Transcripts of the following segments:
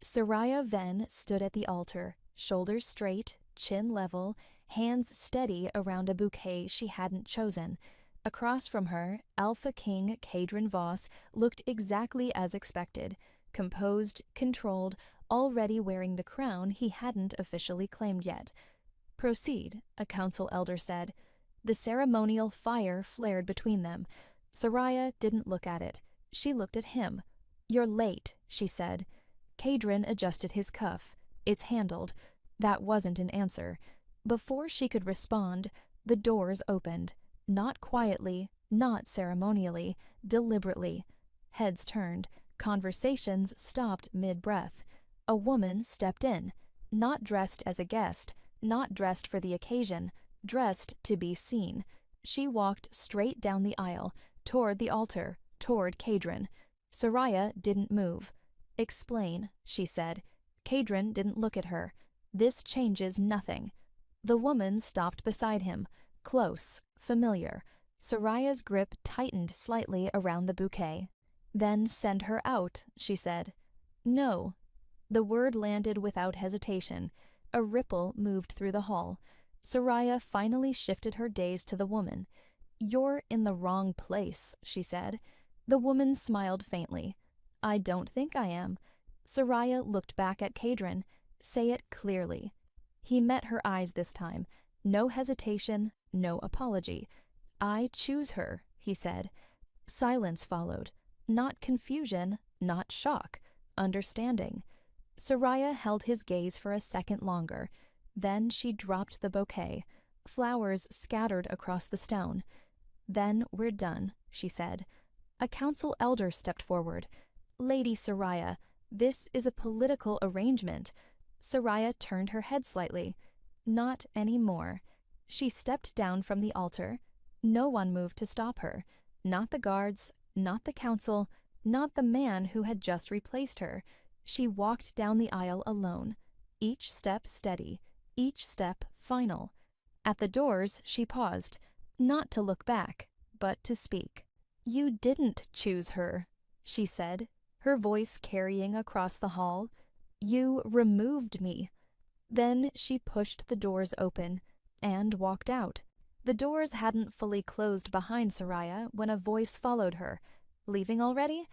Soraya Ven stood at the altar, shoulders straight, chin level, hands steady around a bouquet she hadn't chosen. Across from her, Alpha King Cadron Voss looked exactly as expected, composed, controlled, already wearing the crown he hadn't officially claimed yet. "Proceed," a council elder said. The ceremonial fire flared between them. Soraya didn't look at it. She looked at him. "You're late," she said. Cadron adjusted his cuff. "It's handled." That wasn't an answer. Before she could respond, the doors opened. Not quietly, not ceremonially, deliberately. Heads turned. Conversations stopped mid-breath. A woman stepped in, not dressed as a guest, not dressed for the occasion, dressed to be seen. She walked straight down the aisle, toward the altar, toward Cadron. Soraya didn't move. "Explain," she said. Cadron didn't look at her. "This changes nothing." The woman stopped beside him, close, familiar. Soraya's grip tightened slightly around the bouquet. "Then send her out," she said. "No." The word landed without hesitation. A ripple moved through the hall. Soraya finally shifted her gaze to the woman. "You're in the wrong place," she said. The woman smiled faintly. "I don't think I am." Soraya looked back at Cadron. "Say it clearly." He met her eyes this time. No hesitation, no apology. "I choose her," he said. Silence followed. Not confusion, not shock. Understanding. Soraya held his gaze for a second longer. Then she dropped the bouquet. Flowers scattered across the stone. "Then we're done," she said. A council elder stepped forward. "Lady Soraya, this is a political arrangement." Soraya turned her head slightly. "Not anymore." She stepped down from the altar. No one moved to stop her. Not the guards, not the council, not the man who had just replaced her. She walked down the aisle alone. Each step steady, each step final. At the doors she paused, not to look back, but to speak. "You didn't choose her," she said, her voice carrying across the hall. "You removed me." Then she pushed the doors open and walked out. The doors hadn't fully closed behind Soraya when a voice followed her. "Leaving already?"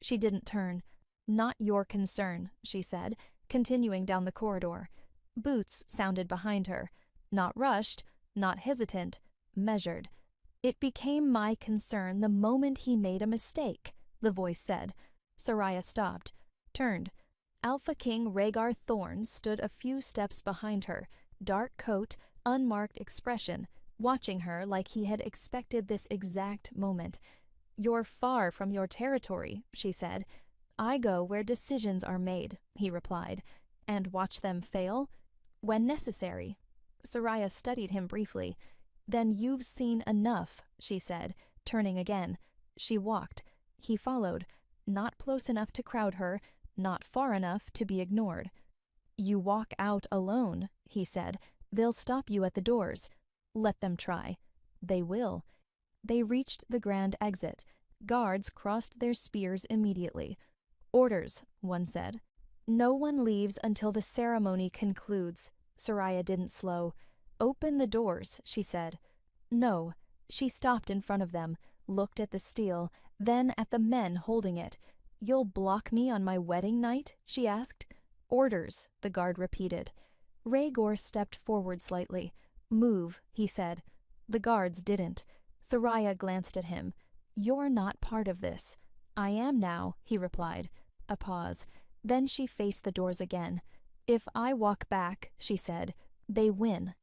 She didn't turn. "Not your concern," she said, continuing down the corridor. Boots sounded behind her. Not rushed, not hesitant, measured. "It became my concern the moment he made a mistake," the voice said. Soraya stopped, turned. Alpha King Rhaegar Thorne stood a few steps behind her, dark coat, unmarked expression, watching her like he had expected this exact moment. "You're far from your territory," she said. "I go where decisions are made," he replied. "And watch them fail? When necessary." Soraya studied him briefly. "Then you've seen enough," she said, turning again. She walked. He followed, not close enough to crowd her, not far enough to be ignored. "You walk out alone," he said. "They'll stop you at the doors." "Let them try." "They will." They reached the grand exit. Guards crossed their spears immediately. "Orders," one said. "No one leaves until the ceremony concludes." Soraya didn't slow. "Open the doors," she said. "No." She stopped in front of them, looked at the steel, then at the men holding it. "You'll block me on my wedding night?" she asked. "Orders," the guard repeated. Rhaegar stepped forward slightly. "Move," he said. The guards didn't. Soraya glanced at him. "You're not part of this." "I am now," he replied. A pause. Then she faced the doors again. "If I walk back," she said, "they win."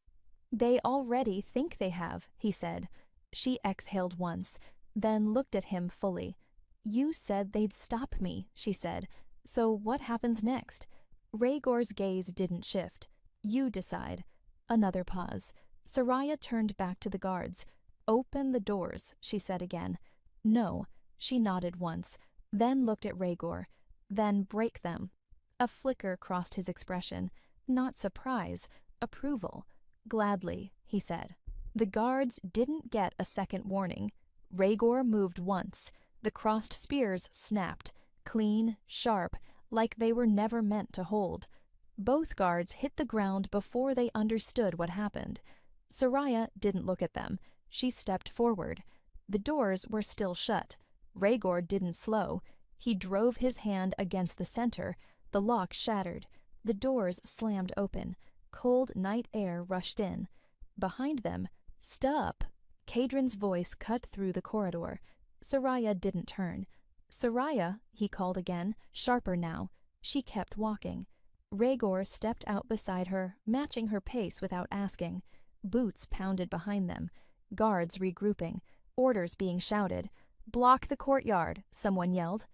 "They already think they have," he said. She exhaled once, then looked at him fully. "You said they'd stop me," she said. "So what happens next?" Rhaegar's gaze didn't shift. "You decide." Another pause. Soraya turned back to the guards. "Open the doors," she said again. "No." She nodded once, then looked at Rhaegar. "Then break them." A flicker crossed his expression. Not surprise, approval. "Gladly," he said. The guards didn't get a second warning. Rhaegar moved once. The crossed spears snapped, clean, sharp, like they were never meant to hold. Both guards hit the ground before they understood what happened. Soraya didn't look at them. She stepped forward. The doors were still shut. Rhaegor didn't slow. He drove his hand against the center. The lock shattered. The doors slammed open. Cold night air rushed in. Behind them, "Stop!" Cadron's voice cut through the corridor. Soraya didn't turn. "Soraya," he called again, sharper now. She kept walking. Rhaegor stepped out beside her, matching her pace without asking. Boots pounded behind them. Guards regrouping. Orders being shouted. "Block the courtyard," someone yelled.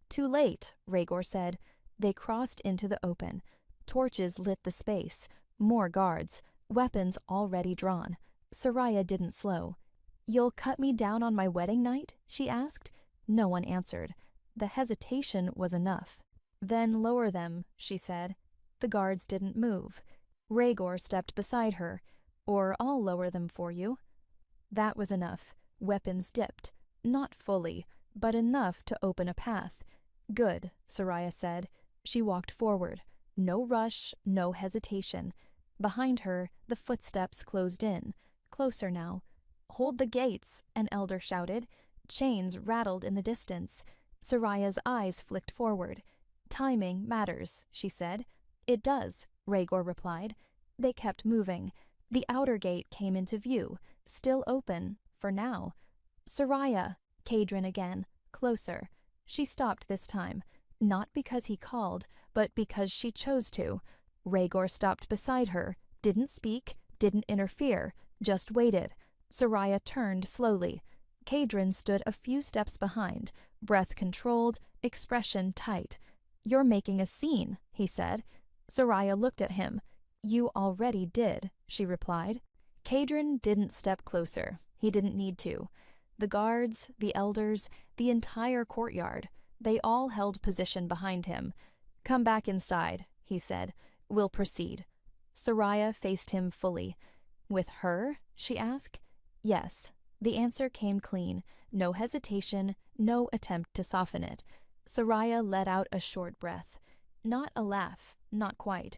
"Too late," Rhaegor said. They crossed into the open. Torches lit the space. More guards. Weapons already drawn. Soraya didn't slow. "You'll cut me down on my wedding night?" she asked. No one answered. The hesitation was enough. "Then lower them," she said. The guards didn't move. Rhaegor stepped beside her. "Or I'll lower them for you." That was enough. Weapons dipped. Not fully, but enough to open a path. "Good," Soraya said. She walked forward. No rush, no hesitation. Behind her, the footsteps closed in. Closer now. "Hold the gates," an elder shouted. Chains rattled in the distance. Soraya's eyes flicked forward. "Timing matters," she said. "It does," Rhaegor replied. They kept moving. The outer gate came into view, still open, for now. "Soraya," Cadron again, closer. She stopped this time, not because he called, but because she chose to. Rhaegor stopped beside her, didn't speak, didn't interfere, just waited. Soraya turned slowly. Cadron stood a few steps behind, breath controlled, expression tight. "You're making a scene," he said. Soraya looked at him. "You already did," she replied. Cadron didn't step closer. He didn't need to. The guards, the elders, the entire courtyard, they all held position behind him. "Come back inside," he said. "We'll proceed." Soraya faced him fully. "With her?" she asked. Yes. The answer came clean. No hesitation, no attempt to soften it. Soraya let out a short breath. Not a laugh, not quite.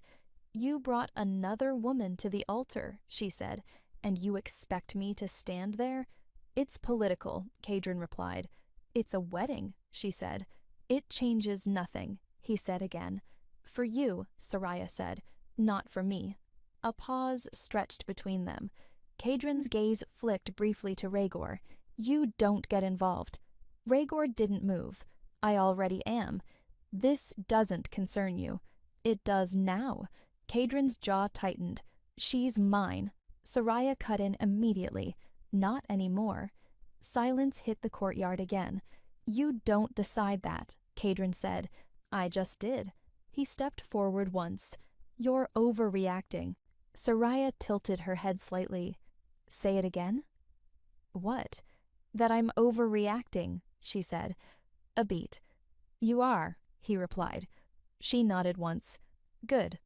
"You brought another woman to the altar," she said, "and you expect me to stand there?" "It's political," Cadron replied. "It's a wedding," she said. "It changes nothing," he said again. "For you," Soraya said, "not for me." A pause stretched between them. Cadron's gaze flicked briefly to Rhaegor. "You don't get involved." Rhaegor didn't move. "I already am." "This doesn't concern you." "It does now." Cadron's jaw tightened. "She's mine." Soraya cut in immediately. "Not anymore." Silence hit the courtyard again. "You don't decide that," Cadron said. "I just did." He stepped forward once. "You're overreacting." Soraya tilted her head slightly. "Say it again?" "What?" "That I'm overreacting," she said. A beat. "You are," he replied. She nodded once. "Good."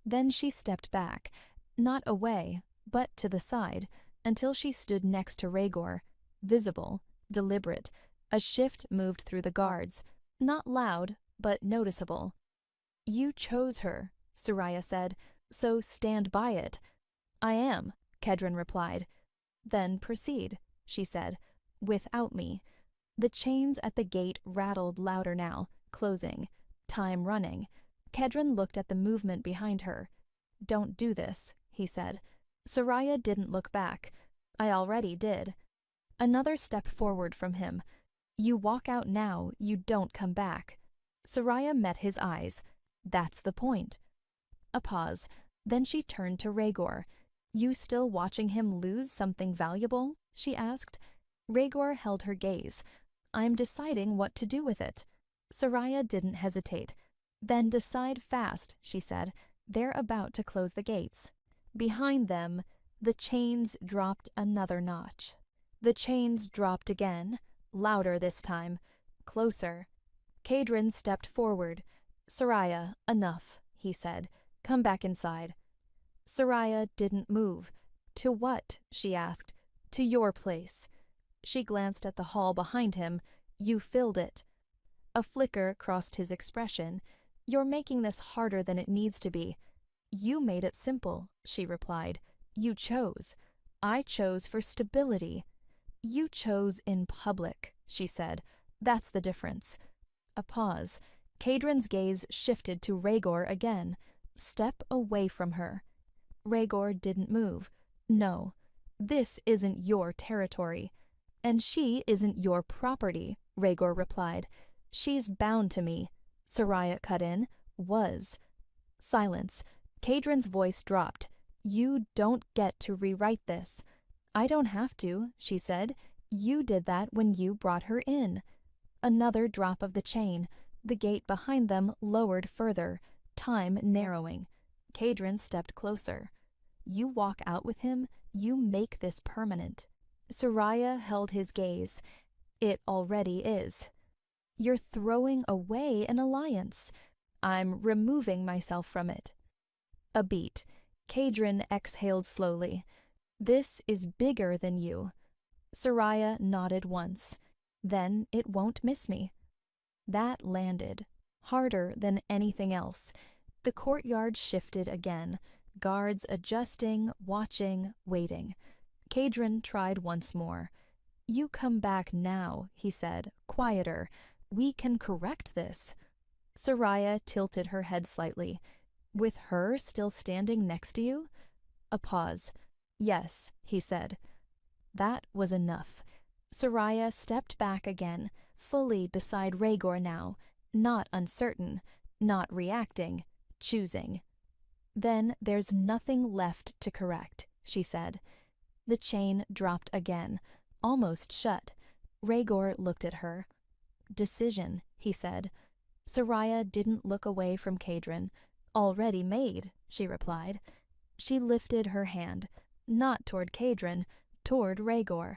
Then she stepped back, not away, but to the side, until she stood next to Rhaegor. Visible, deliberate, a shift moved through the guards. Not loud, but noticeable. "You chose her," Soraya said, "so stand by it." "I am," Cadron replied. "Then proceed," she said, "without me." The chains at the gate rattled louder now, closing. Time running. Cadron looked at the movement behind her. "Don't do this," he said. Soraya didn't look back. "I already did." Another step forward from him. "You walk out now, you don't come back." Soraya met his eyes. "That's the point." A pause. Then she turned to Rhaegor. "You still watching him lose something valuable?" she asked. Rhaegor held her gaze. "I'm deciding what to do with it." Soraya didn't hesitate. "Then decide fast," she said. "They're about to close the gates." Behind them, the chains dropped another notch. The chains dropped again, louder this time, closer. Cadron stepped forward. "Soraya, enough," he said. "Come back inside." Soraya didn't move. "To what?" she asked. "To your place." She glanced at the hall behind him. "You filled it." A flicker crossed his expression. You're making this harder than it needs to be. You made it simple, she replied. You chose. I chose for stability. You chose in public, she said. That's the difference. A pause. Kadrin's gaze shifted to Rhaegor again. Step away from her. Rhaegor didn't move. No, this isn't your territory. And she isn't your property, Rhaegor replied. She's bound to me. Soraya cut in. Was. Silence. Kadrin's voice dropped. You don't get to rewrite this. I don't have to, she said. You did that when you brought her in. Another drop of the chain. The gate behind them lowered further, time narrowing. Kadrin stepped closer. You walk out with him, you make this permanent. Soraya held his gaze. It already is. You're throwing away an alliance. I'm removing myself from it. A beat. Kadrin exhaled slowly. This is bigger than you. Soraya nodded once. Then it won't miss me. That landed, harder than anything else. The courtyard shifted again, guards adjusting, watching, waiting. Kadrin tried once more. You come back now, he said, quieter. We can correct this. Soraya tilted her head slightly. With her still standing next to you? A pause. Yes, he said. That was enough. Soraya stepped back again, fully beside Rhaegor now, not uncertain, not reacting, choosing. Then there's nothing left to correct, she said. The chain dropped again, almost shut. Rhaegor looked at her. Decision, he said. Soraya didn't look away from Kadrin. Already made, she replied. She lifted her hand, not toward Kadrin, toward Rhaegor.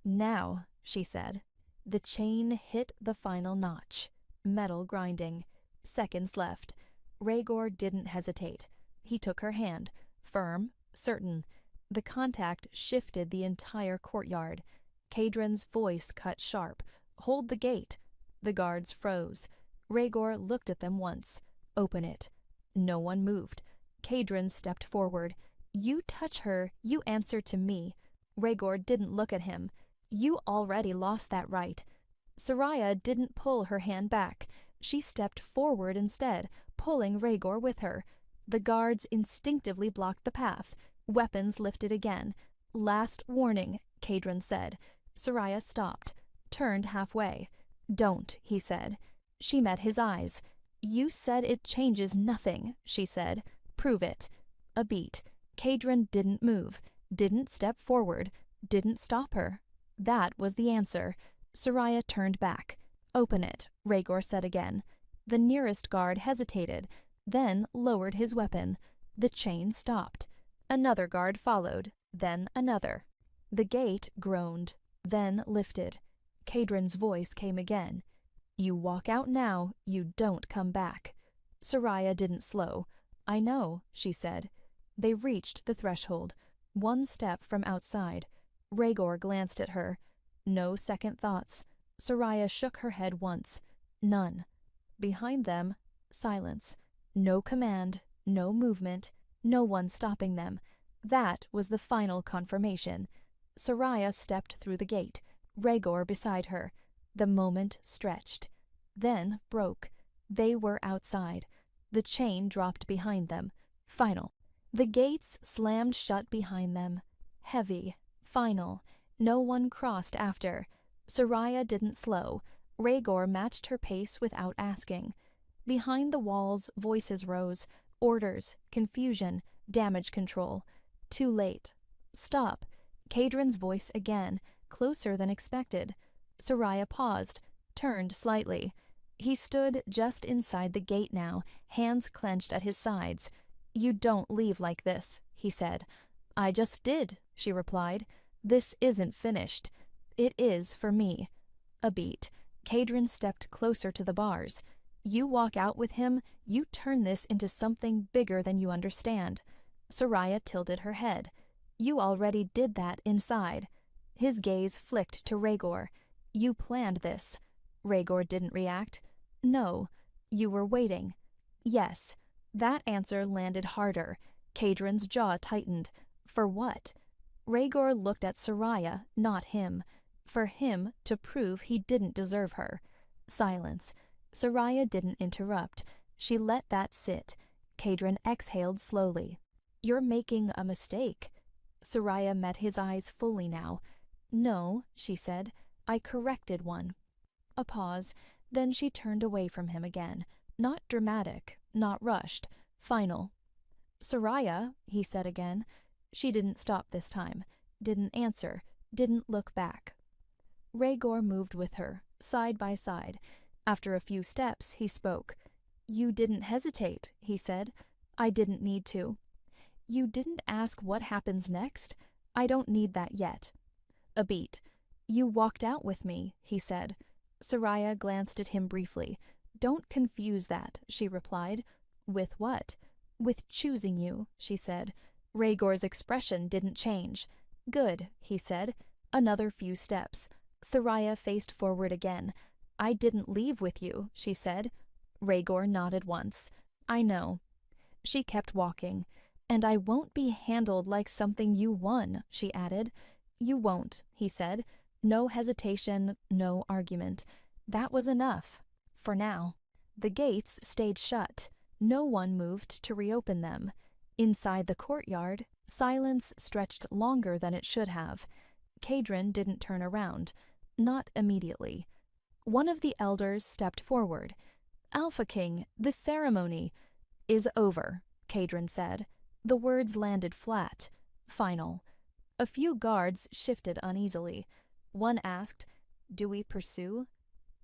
Now, she said. The chain hit the final notch. Metal grinding. Seconds left. Rhaegor didn't hesitate. He took her hand, firm, certain. The contact shifted the entire courtyard. Kadrin's voice cut sharp. Hold the gate. The guards froze. Rhaegor looked at them once. Open it. No one moved. Kadrin stepped forward. You touch her, you answer to me. Rhaegor didn't look at him. You already lost that right. Soraya didn't pull her hand back. She stepped forward instead, pulling Rhaegor with her. The guards instinctively blocked the path. Weapons lifted again. Last warning, Kadrin said. Soraya stopped, turned halfway. Don't, he said. She met his eyes. You said it changes nothing, she said. Prove it. A beat. Kadrin didn't move, didn't step forward, didn't stop her. That was the answer. Soraya turned back. Open it, Rhaegor said again. The nearest guard hesitated, then lowered his weapon. The chain stopped. Another guard followed, then another. The gate groaned, then lifted. Kadrin's voice came again. You walk out now, you don't come back. Soraya didn't slow. I know, she said. They reached the threshold, one step from outside. Rhaegor glanced at her. No second thoughts. Soraya shook her head once. None. Behind them, silence. No command, no movement, no one stopping them. That was the final confirmation. Soraya stepped through the gate, Rhaegor beside her. The moment stretched. Then broke. They were outside. The chain dropped behind them. Final. The gates slammed shut behind them. Heavy. Final. No one crossed after. Soraya didn't slow. Rhaegor matched her pace without asking. Behind the walls, voices rose. Orders, confusion, damage control. Too late. Stop. Kadrin's voice again, closer than expected. Soraya paused, turned slightly. He stood just inside the gate now, hands clenched at his sides. You don't leave like this, he said. I just did, she replied. This isn't finished. It is for me. A beat. Kadrin stepped closer to the bars. You walk out with him, you turn this into something bigger than you understand. Soraya tilted her head. You already did that inside. His gaze flicked to Rhaegor. You planned this. Rhaegor didn't react. No, you were waiting. Yes. That answer landed harder. Kadrin's jaw tightened. For what? Rhaegor looked at Soraya, not him. For him to prove he didn't deserve her. Silence. Soraya didn't interrupt. She let that sit. Kadrin exhaled slowly. You're making a mistake. Soraya met his eyes fully now. No, she said. I corrected one. A pause. Then she turned away from him again. Not dramatic, not rushed. Final. Soraya, he said again. She didn't stop this time. Didn't answer. Didn't look back. Rhaegor moved with her, side by side. After a few steps, he spoke. You didn't hesitate, he said. I didn't need to. You didn't ask what happens next? I don't need that yet. A beat. You walked out with me, he said. Soraya glanced at him briefly. Don't confuse that, she replied. With what? With choosing you, she said. Rhaegor's expression didn't change. Good, he said. Another few steps. Soraya faced forward again. I didn't leave with you, she said. Rhaegor nodded once. I know. She kept walking. And I won't be handled like something you won, she added. You won't, he said. No hesitation, no argument. That was enough. For now. The gates stayed shut. No one moved to reopen them. Inside the courtyard, silence stretched longer than it should have. Kadrin didn't turn around. Not immediately. One of the elders stepped forward. Alpha King, the ceremony is over, Kadrin said. The words landed flat. Final. A few guards shifted uneasily. One asked, Do we pursue?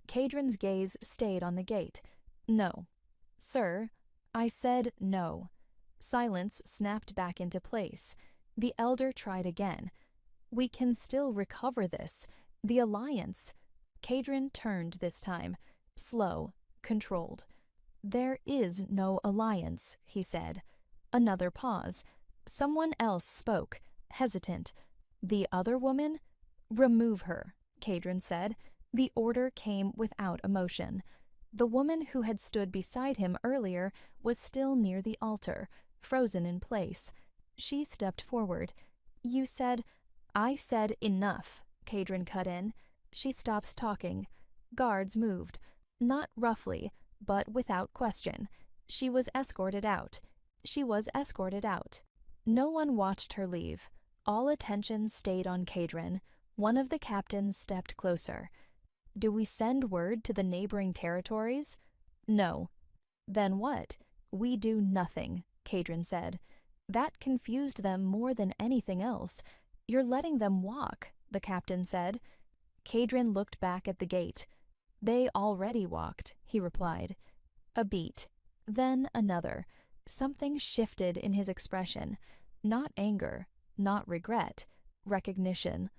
Kadrin's gaze stayed on the gate. No. Sir, I said no. Silence snapped back into place. The elder tried again. We can still recover this. The alliance. Kadrin turned this time. Slow, controlled. There is no alliance, he said. Another pause. Someone else spoke, hesitant. The other woman? Remove her, Kadrin said. The order came without emotion. The woman who had stood beside him earlier was still near the altar, frozen in place. She stepped forward. You said, I said enough, Kadrin cut in. She stopped talking. Guards moved. Not roughly, but without question. She was escorted out. She was escorted out. No one watched her leave. All attention stayed on Kadrin. One of the captains stepped closer. Do we send word to the neighboring territories? No. Then what? We do nothing, Kadrin said. That confused them more than anything else. You're letting them walk, the captain said. Kadrin looked back at the gate. They already walked, he replied. A beat. Then another. Something shifted in his expression. Not anger, not regret, recognition.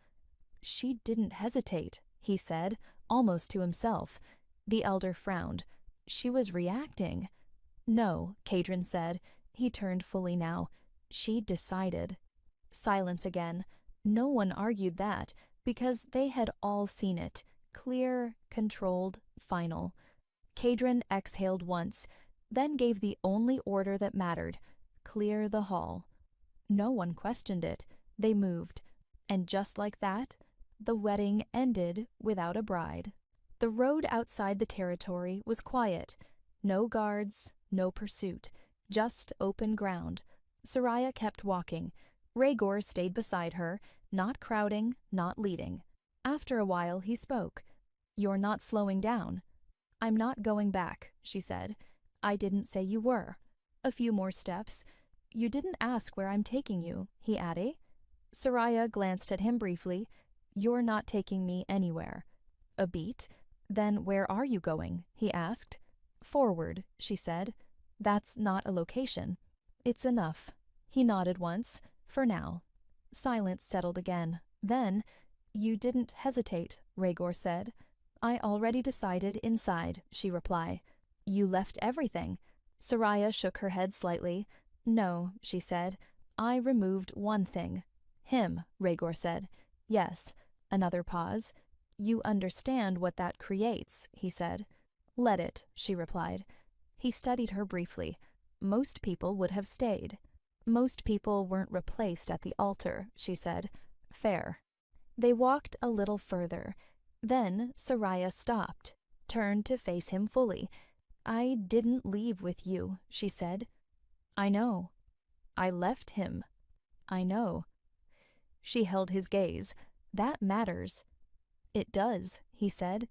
She didn't hesitate, he said, almost to himself. The elder frowned. She was reacting. No, Kadrin said. He turned fully now. She decided. Silence again. No one argued that, because they had all seen it. Clear, controlled, final. Kadrin exhaled once, then gave the only order that mattered. Clear the hall. No one questioned it. They moved. And just like that, the wedding ended without a bride. The road outside the territory was quiet. No guards, no pursuit. Just open ground. Soraya kept walking. Rhaegor stayed beside her, not crowding, not leading. After a while he spoke. You're not slowing down. I'm not going back, she said. I didn't say you were. A few more steps. You didn't ask where I'm taking you, he added. Soraya glanced at him briefly. You're not taking me anywhere. A beat. Then where are you going? He asked. Forward, she said. That's not a location. It's enough. He nodded once. For now. Silence settled again. Then, you didn't hesitate, Rhaegor said. I already decided inside, she replied. You left everything. Soraya shook her head slightly. No, she said. I removed one thing. Him, Rhaegor said. Yes. Another pause. You understand what that creates, he said. Let it, she replied. He studied her briefly. Most people would have stayed. Most people weren't replaced at the altar, she said. Fair. They walked a little further. Then Soraya stopped, turned to face him fully. I didn't leave with you, she said. I know. I left him. I know. She held his gaze. That matters. It does, he said.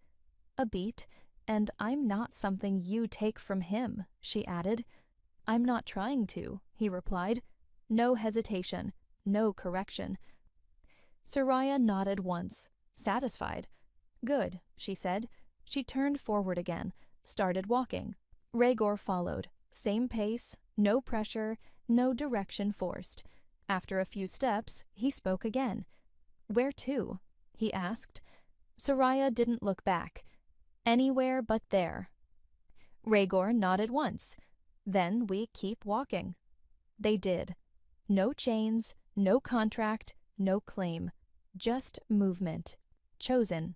A beat, and I'm not something you take from him, she added. I'm not trying to, he replied. No hesitation, no correction. Soraya nodded once, satisfied. Good, she said. She turned forward again, started walking. Rhaegor followed, same pace, no pressure, no direction forced. After a few steps, he spoke again. Where to? He asked. Soraya didn't look back. Anywhere but there. Rhaegor nodded once. Then we keep walking. They did. No chains, no contract, no claim. Just movement. Chosen.